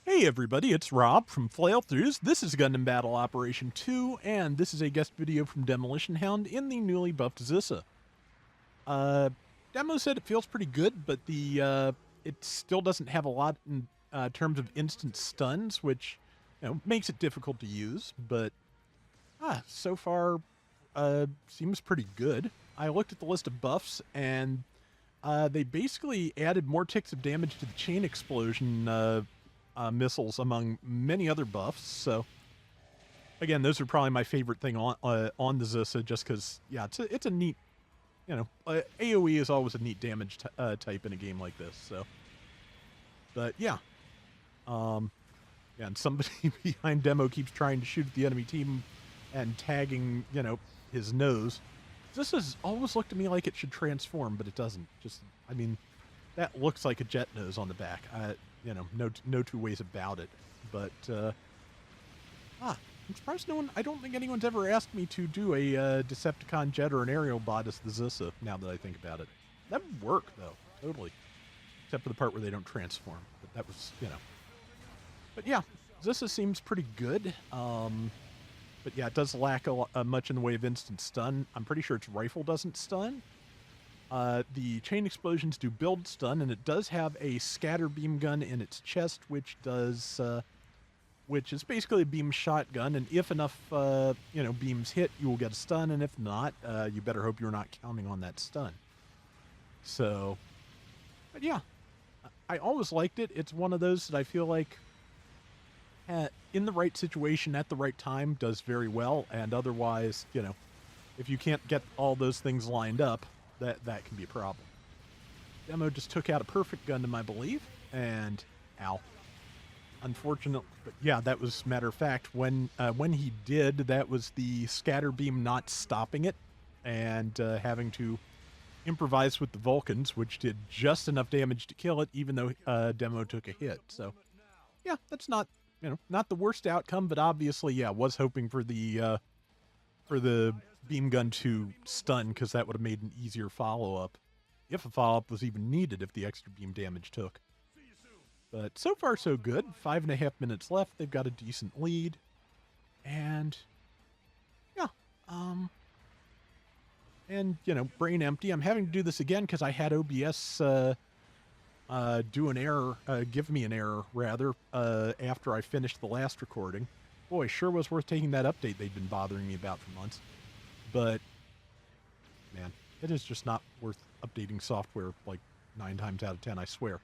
Hey everybody, it's Rob from Flailthroughs. This is Gundam Battle Operation 2, and this is a guest video from Demolition Hound in the newly buffed Zissa. Uh, Demo said it feels pretty good, but it still doesn't have a lot in terms of instant stuns, which makes it difficult to use. But so far, seems pretty good. I looked at the list of buffs, and they basically added more ticks of damage to the chain explosion missiles among many other buffs. So again, those are probably my favorite thing on the Zissa, just because it's a neat, AOE is always a neat damage type in a game like this. So, but and somebody behind Demo keeps trying to shoot at the enemy team and tagging his nose. This has always looked to me like it should transform, but it doesn't. I mean, that looks like a jet nose on the back. No two ways about it. But I'm surprised I don't think anyone's ever asked me to do a Decepticon jet or an aerial bot as the Zissa. Now that I think about it, that would work though, totally. Except for the part where they don't transform. But that was But yeah, Zissa seems pretty good. But yeah, it does lack much in the way of instant stun. I'm pretty sure its rifle doesn't stun. The chain explosions do build stun, and it does have a scatter beam gun in its chest, which is basically a beam shotgun. And if enough, beams hit, you will get a stun, and if not, you better hope you're not counting on that stun. So, but yeah, I always liked it. It's one of those that I feel like, in the right situation at the right time, does very well, and otherwise, if you can't get all those things lined up, that can be a problem. Demo just took out a perfect Gundam, I believe, and ow. Unfortunate, but yeah, that was matter of fact when he did, that was the scatter beam not stopping it, and having to improvise with the Vulcans, which did just enough damage to kill it, even though Demo took a hit. So yeah, that's not the worst outcome, but obviously, yeah, was hoping for the beam gun to stun, because that would have made an easier follow-up, if a follow-up was even needed, if the extra beam damage took. But so far, so good. 5.5 minutes left. They've got a decent lead. And, yeah. Brain empty. I'm having to do this again because I had OBS do an error, give me an error, rather, after I finished the last recording. Boy, sure was worth taking that update they'd been bothering me about for months. But, man, it is just not worth updating software like 9 times out of 10, I swear.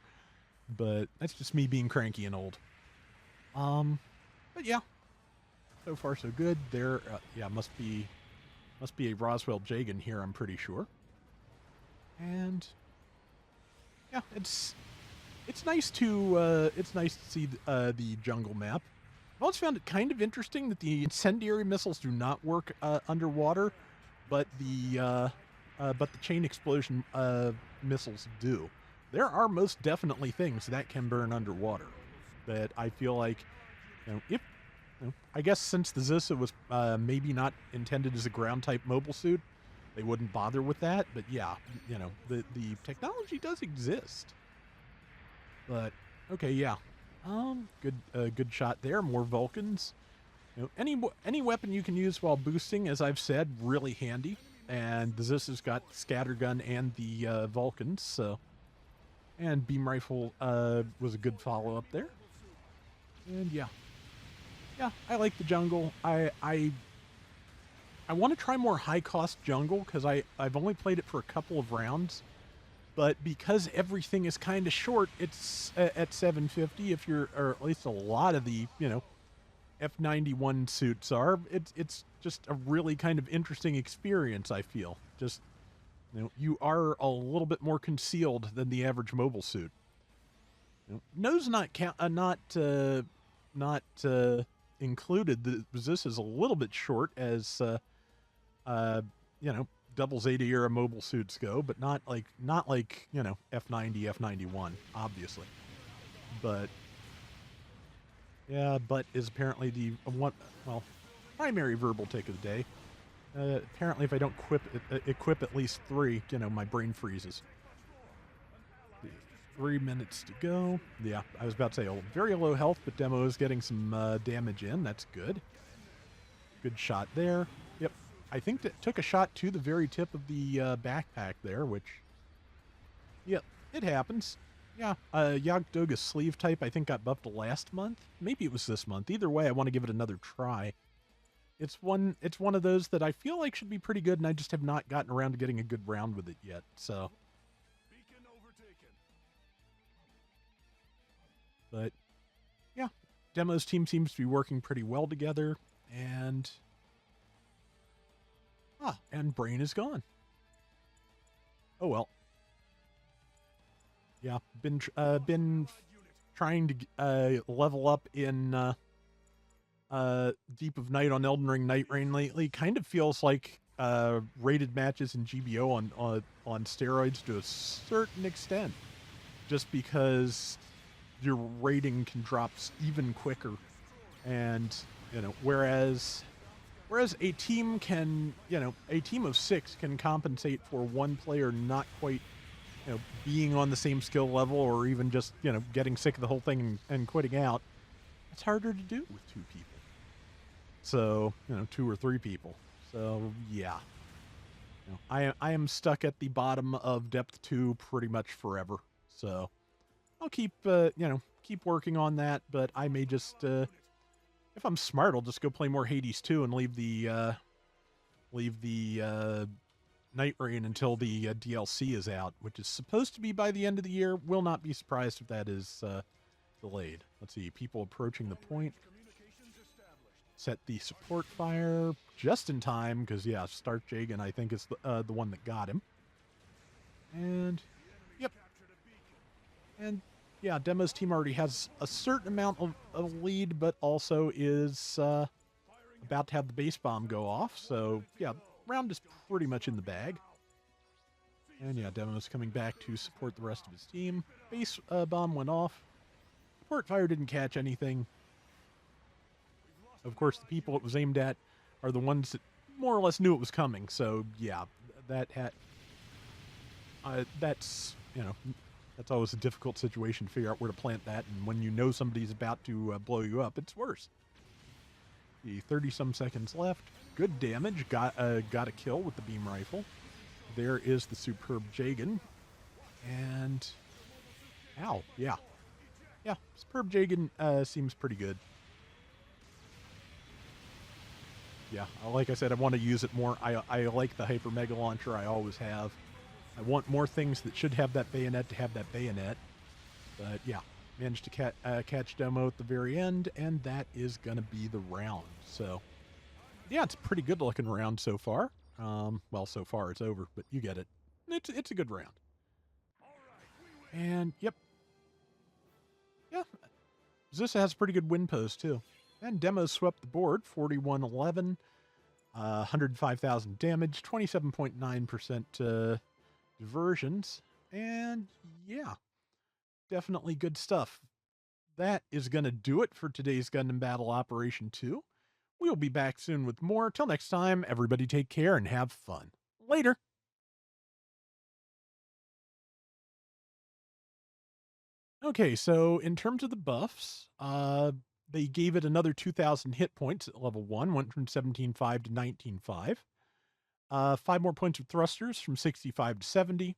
But that's just me being cranky and old. But yeah, so far so good. There, must be a Roswell Jagan here, I'm pretty sure. And yeah, it's nice to see the jungle map. I've always found it kind of interesting that the incendiary missiles do not work underwater, but the chain explosion missiles do. There are most definitely things that can burn underwater that I feel like, I guess since the Zissa was maybe not intended as a ground type mobile suit, they wouldn't bother with that. But yeah, the technology does exist. But okay, yeah. Good shot there. More Vulcans. Any weapon you can use while boosting, as I've said, really handy. And the Zissa's got Scattergun and the Vulcans, so. And Beam Rifle was a good follow-up there. And yeah, I like the jungle. I want to try more high-cost jungle, because I've only played it for a couple of rounds. But because everything is kind of short, it's at $750. If you're, or at least a lot of the, F91 suits are, it's just a really kind of interesting experience, I feel. Just, you are a little bit more concealed than the average mobile suit. Nose not included. This is a little bit short, as double Zeta era mobile suits go, but not like F90, F91, obviously. But yeah, but is apparently the primary verbal take of the day. Apparently, if I don't equip at least 3, my brain freezes. 3 minutes to go. Yeah, I was about to say, very low health, but Demo is getting some damage in. That's good. Good shot there. Yep. I think that took a shot to the very tip of the backpack there, which, yep, it happens. Yeah, Yogdoga's sleeve type, I think, got buffed last month. Maybe it was this month. Either way, I want to give it another try. It's one of those that I feel like should be pretty good, and I just have not gotten around to getting a good round with it yet. So, but yeah, Demo's team seems to be working pretty well together, and Brain is gone. Oh well. Yeah, been trying to level up in Deep of Night on Elden Ring Night Rain lately. Kind of feels like rated matches in GBO on steroids to a certain extent, just because your rating can drop even quicker, and whereas a team can, a team of 6 can compensate for one player not quite, being on the same skill level, or even just, getting sick of the whole thing and quitting out. It's harder to do with 2 people. So, 2 or 3 people. So, yeah. I am stuck at the bottom of depth 2 pretty much forever. So, I'll keep, keep working on that, but I may just, if I'm smart, I'll just go play more Hades 2 and leave the Night Rain until the DLC is out, which is supposed to be by the end of the year. Will not be surprised if that is delayed. Let's see, people approaching the point. Set the support fire just in time, because, yeah, Stark Jagan, I think, is the one that got him. And, yep. And, yeah, Demo's team already has a certain amount of lead, but also is about to have the base bomb go off. So, yeah, round is pretty much in the bag. And, yeah, Demo's coming back to support the rest of his team. Base bomb went off. Support fire didn't catch anything. Of course, the people it was aimed at are the ones that more or less knew it was coming. So, yeah, that's that's always a difficult situation to figure out where to plant that. And when you know somebody's about to blow you up, it's worse. The 30-some seconds left. Good damage. Got a kill with the beam rifle. There is the superb Jagan. And, ow, yeah. Yeah, superb Jagan seems pretty good. Yeah, like I said, I want to use it more. I like the Hyper Mega Launcher. I always have. I want more things that should have that bayonet to have that bayonet. But yeah, managed to catch Demo at the very end, and that is going to be the round. So yeah, it's a pretty good looking round so far. Well, so far it's over, but you get it. It's a good round. And yep. Yeah, Zissa has a pretty good win pose too. And Demo swept the board, 41-11, 105,000 damage, 27.9% diversions, and yeah, definitely good stuff. That is going to do it for today's Gundam Battle Operation 2. We'll be back soon with more. Till next time, everybody take care and have fun. Later. Okay, so in terms of the buffs, they gave it another 2,000 hit points at level 1, went from 17.5 to 19.5. 5 more points of thrusters from 65 to 70.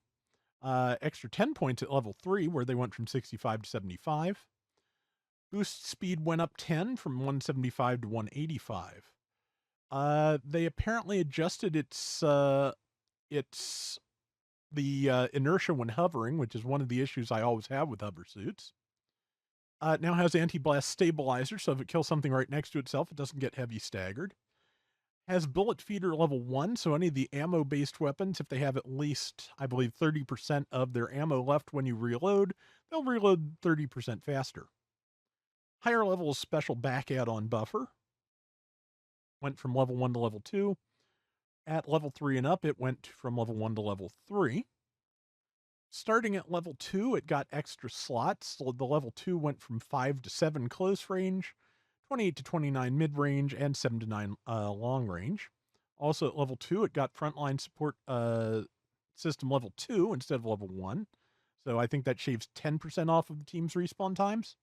Extra 10 points at level 3, where they went from 65 to 75. Boost speed went up 10 from 175 to 185. They apparently adjusted its inertia when hovering, which is one of the issues I always have with hover suits. It now has anti-blast stabilizer, so if it kills something right next to itself, it doesn't get heavy staggered. Has bullet feeder level 1, so any of the ammo-based weapons, if they have at least, I believe, 30% of their ammo left when you reload, they'll reload 30% faster. Higher level special back add-on buffer. Went from level 1 to level 2. At level 3 and up, it went from level 1 to level 3. Starting at level 2, it got extra slots. So the level 2 went from 5 to 7 close range, 28 to 29 mid-range, and 7 to 9 long range. Also at level 2, it got frontline support system level 2 instead of level 1. So I think that shaves 10% off of the team's respawn times.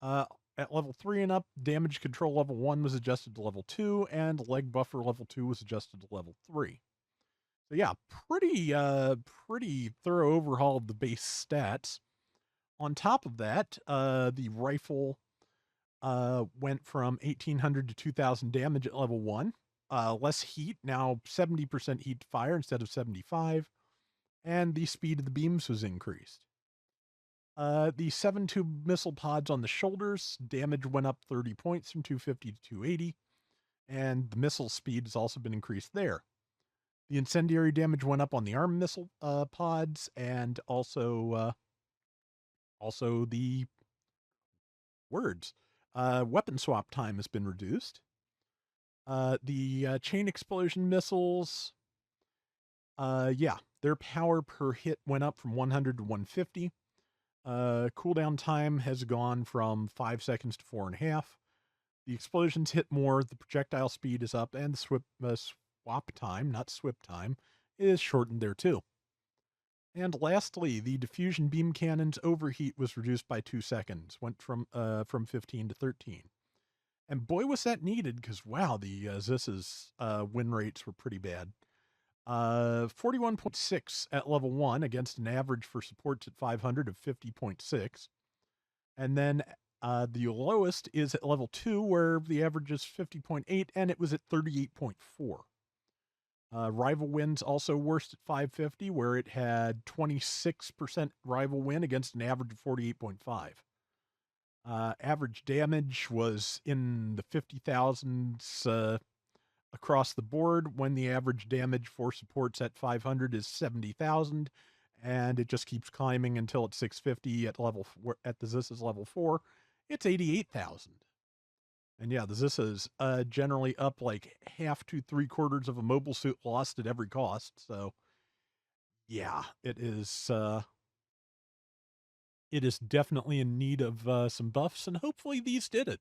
At level 3 and up, damage control level 1 was adjusted to level 2, and leg buffer level 2 was adjusted to level 3. So yeah, pretty thorough overhaul of the base stats. On top of that, the rifle went from 1800 to 2000 damage at level 1. Less heat, now 70% heat to fire instead of 75, and the speed of the beams was increased. The 7-tube missile pods on the shoulders, damage went up 30 points from 250 to 280, and the missile speed has also been increased there. The incendiary damage went up on the arm missile pods, and also the weapon swap time has been reduced. The chain explosion missiles, their power per hit went up from 100 to 150. Cooldown time has gone from 5 seconds to 4.5. The explosions hit more, the projectile speed is up, and the swap time, not swip time, is shortened there too. And lastly, the diffusion beam cannon's overheat was reduced by 2 seconds, went from 15 to 13. And boy, was that needed, because wow, the Zissa's win rates were pretty bad. 41.6 at level 1 against an average for supports at 500 of 50.6. And then the lowest is at level 2, where the average is 50.8, and it was at 38.4. Rival wins also worst at 550, where it had 26% rival win against an average of 48.5. Average damage was in the 50,000s across the board, when the average damage for supports at 500 is 70,000, and it just keeps climbing until it's 650 at the Zissa's level 4. It's 88,000. And yeah, the Zissa is generally up like half to 3/4 of a mobile suit lost at every cost. So yeah, it is definitely in need of some buffs, and hopefully these did it.